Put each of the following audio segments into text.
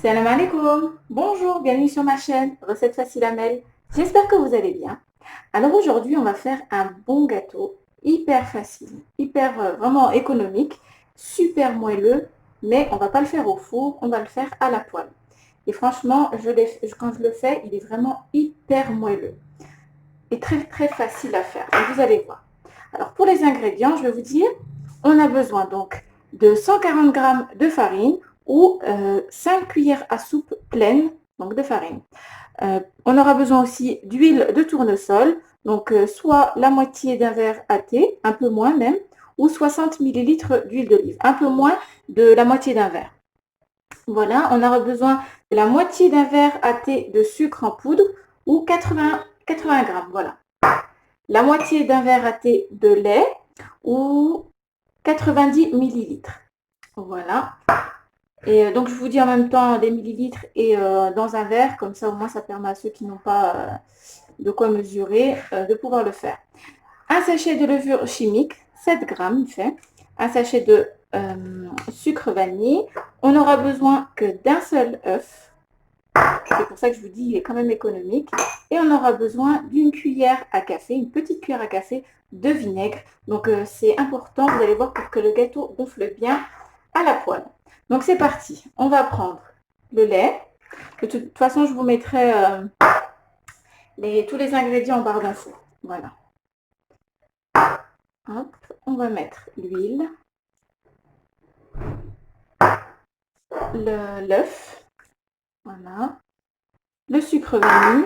Salam alaikum. Bonjour, bienvenue sur ma chaîne Recettes Faciles Amel. J'espère que vous allez bien. Alors aujourd'hui, on va faire un bon gâteau, hyper facile, hyper vraiment économique, super moelleux, mais on va pas le faire au four, on va le faire à la poêle. Et franchement, quand je le fais, il est vraiment hyper moelleux et très très facile à faire. Donc vous allez voir. Alors pour les ingrédients, je vais vous dire, on a besoin donc de 140 g de farine ou 5 cuillères à soupe pleines donc de farine. On aura besoin aussi d'huile de tournesol, donc soit la moitié d'un verre à thé, un peu moins même, ou 60 ml d'huile d'olive, un peu moins de la moitié d'un verre. Voilà, on aura besoin de la moitié d'un verre à thé de sucre en poudre ou 80 g, voilà. La moitié d'un verre à thé de lait ou 90 millilitres. Voilà. Et donc, je vous dis en même temps des millilitres et dans un verre, comme ça au moins ça permet à ceux qui n'ont pas de quoi mesurer de pouvoir le faire. Un sachet de levure chimique, 7 grammes fait. Un sachet de sucre vanille. On n'aura besoin que d'un seul œuf. C'est pour ça que je vous dis il est quand même économique. Et on aura besoin d'une cuillère à café, une petite cuillère à café de vinaigre. Donc c'est important, vous allez voir, pour que le gâteau gonfle bien à la poêle. Donc c'est parti, on va prendre le lait. De toute façon, je vous mettrai tous les ingrédients en barre d'infos. Voilà. Hop, on va mettre l'huile, l'œuf, voilà, le sucre vanille,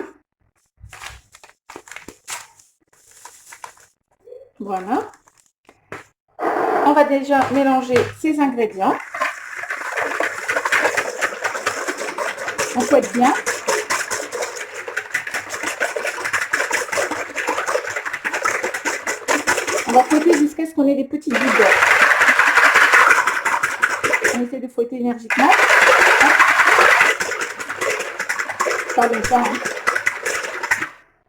voilà. On va déjà mélanger ces ingrédients. On fouette bien. On va fouetter jusqu'à ce qu'on ait des petites gouttes d'or. On essaie de fouetter énergiquement. Pas longtemps. Hein.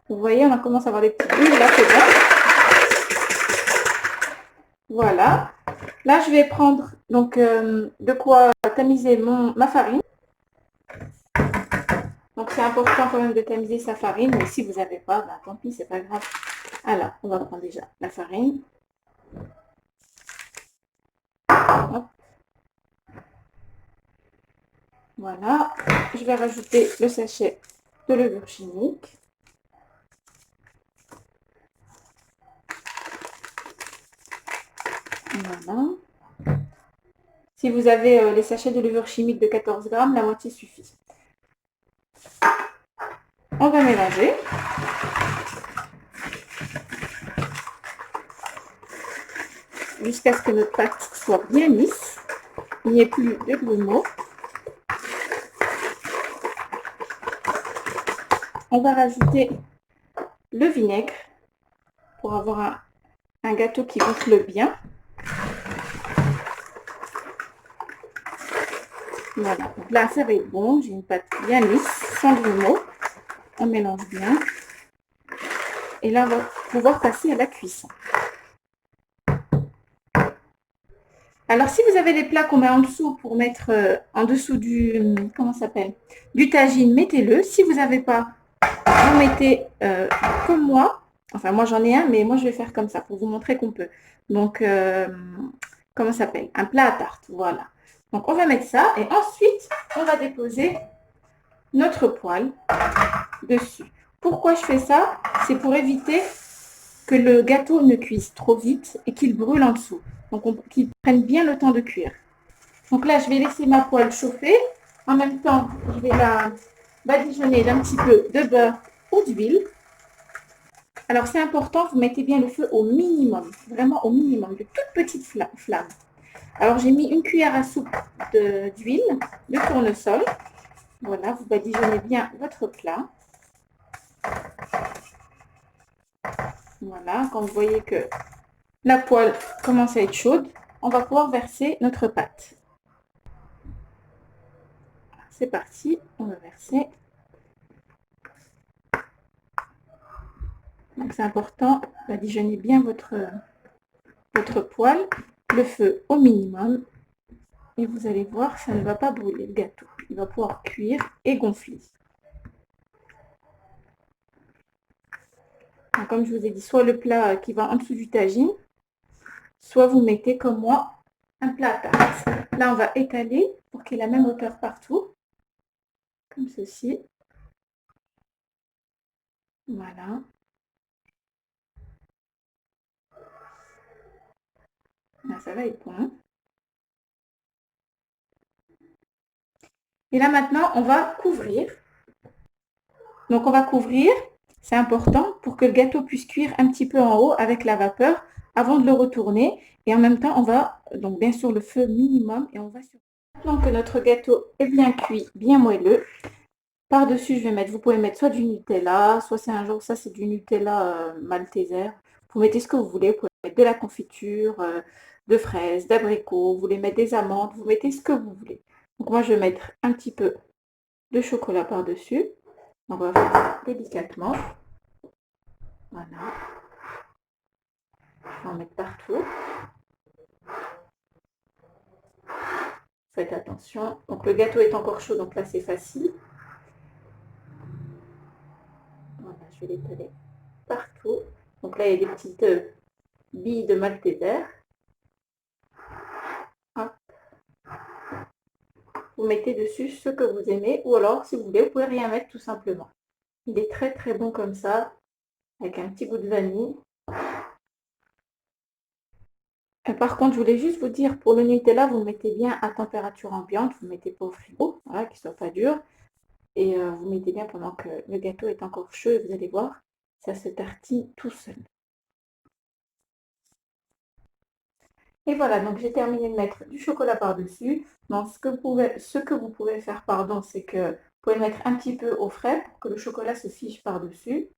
Vous voyez, on commence à avoir des petites bulles. Là, c'est bon. Voilà. Là, je vais prendre donc de quoi tamiser ma farine. Donc, c'est important quand même de tamiser sa farine. Mais si vous n'avez pas, ben, tant pis, c'est pas grave. Alors, on va prendre déjà la farine. Hop. Voilà. Je vais rajouter le sachet de levure chimique. Voilà. Si vous avez les sachets de levure chimique de 14 grammes, la moitié suffit. On va mélanger. Jusqu'à ce que notre pâte soit bien lisse. Il n'y ait plus de grumeaux. On va rajouter le vinaigre pour avoir un gâteau qui gonfle bien. Voilà, donc là ça va être bon, j'ai une pâte bien lisse, sans grumeaux. On mélange bien. Et là, on va pouvoir passer à la cuisson. Alors, si vous avez des plats qu'on met en dessous pour mettre en dessous du, comment ça s'appelle, du tagine, mettez-le. Si vous n'avez pas, vous mettez comme moi. Enfin, moi j'en ai un, mais moi je vais faire comme ça pour vous montrer qu'on peut. Donc, comment ça s'appelle? Un plat à tarte, voilà. Donc, on va mettre ça et ensuite, on va déposer notre poêle dessus. Pourquoi je fais ça? C'est pour éviter que le gâteau ne cuise trop vite et qu'il brûle en dessous. Donc, qu'il prenne bien le temps de cuire. Donc là, je vais laisser ma poêle chauffer. En même temps, je vais la badigeonner d'un petit peu de beurre ou d'huile. Alors, c'est important, vous mettez bien le feu au minimum, vraiment au minimum, de toutes petites flammes. Alors, j'ai mis une cuillère à soupe d'huile de tournesol. Voilà, vous badigeonnez bien votre plat. Voilà, quand vous voyez que la poêle commence à être chaude, on va pouvoir verser notre pâte. C'est parti, on va verser. Donc c'est important, badigeonnez bien votre poêle, le feu au minimum. Et vous allez voir, ça ne va pas brûler le gâteau. Il va pouvoir cuire et gonfler. Donc, comme je vous ai dit, soit le plat qui va en dessous du tagine, soit vous mettez comme moi un plat à tarte. Là, on va étaler pour qu'il ait la même hauteur partout, comme ceci. Voilà. Là, ça va être bon. Et là, maintenant, on va couvrir. Donc, on va couvrir, c'est important, pour que le gâteau puisse cuire un petit peu en haut avec la vapeur avant de le retourner. Et en même temps, on va, donc bien sûr, le feu minimum. Et on va sur... Maintenant que notre gâteau est bien cuit, bien moelleux, par-dessus, je vais mettre, vous pouvez mettre soit du Nutella, soit c'est un jour, ça c'est du Nutella malteser. Vous mettez ce que vous voulez, vous pouvez mettre de la confiture, de fraises, d'abricots, vous voulez mettre des amandes, vous mettez ce que vous voulez. Donc moi, je vais mettre un petit peu de chocolat par-dessus. On va faire délicatement. Voilà. Je vais en mettre partout. Faites attention. Donc le gâteau est encore chaud, donc là c'est facile. Voilà, je vais l'étaler partout. Donc là, il y a des petites billes de malteser. Hop. Vous mettez dessus ce que vous aimez, ou alors, si vous voulez, vous pouvez rien mettre tout simplement. Il est très très bon comme ça, avec un petit goût de vanille. Par contre, je voulais juste vous dire, pour le Nutella, vous le mettez bien à température ambiante, vous ne mettez pas au frigo, voilà, qu'il ne soit pas dur. Et vous mettez bien pendant que le gâteau est encore chaud, et vous allez voir, ça se tartine tout seul. Et voilà, donc j'ai terminé de mettre du chocolat par-dessus. Donc ce que vous pouvez faire, pardon, c'est que vous pouvez mettre un petit peu au frais pour que le chocolat se fiche par-dessus.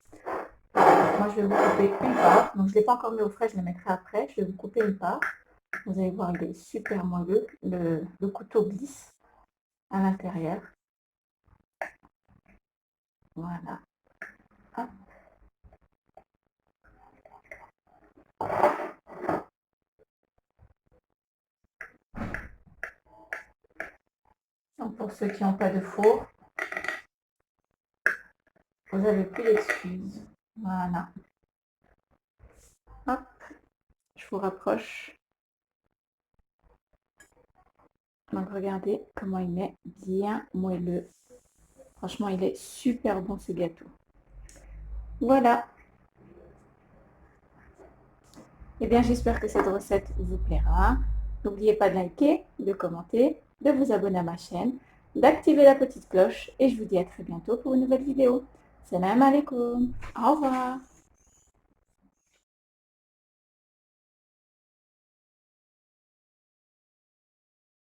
Moi, je vais vous couper une part. Donc, je ne l'ai pas encore mis au frais, je le mettrai après. Je vais vous couper une part. Vous allez voir, il est super moelleux. Le couteau glisse à l'intérieur. Voilà. Hop. Donc, pour ceux qui n'ont pas de four, vous n'avez plus d'excuses. Voilà. Hop. Je vous rapproche. Donc, regardez comment il est bien moelleux. Franchement, il est super bon ce gâteau. Voilà. Eh bien, j'espère que cette recette vous plaira. N'oubliez pas de liker, de commenter, de vous abonner à ma chaîne, d'activer la petite cloche et je vous dis à très bientôt pour une nouvelle vidéo. Salam alaikum. Au revoir.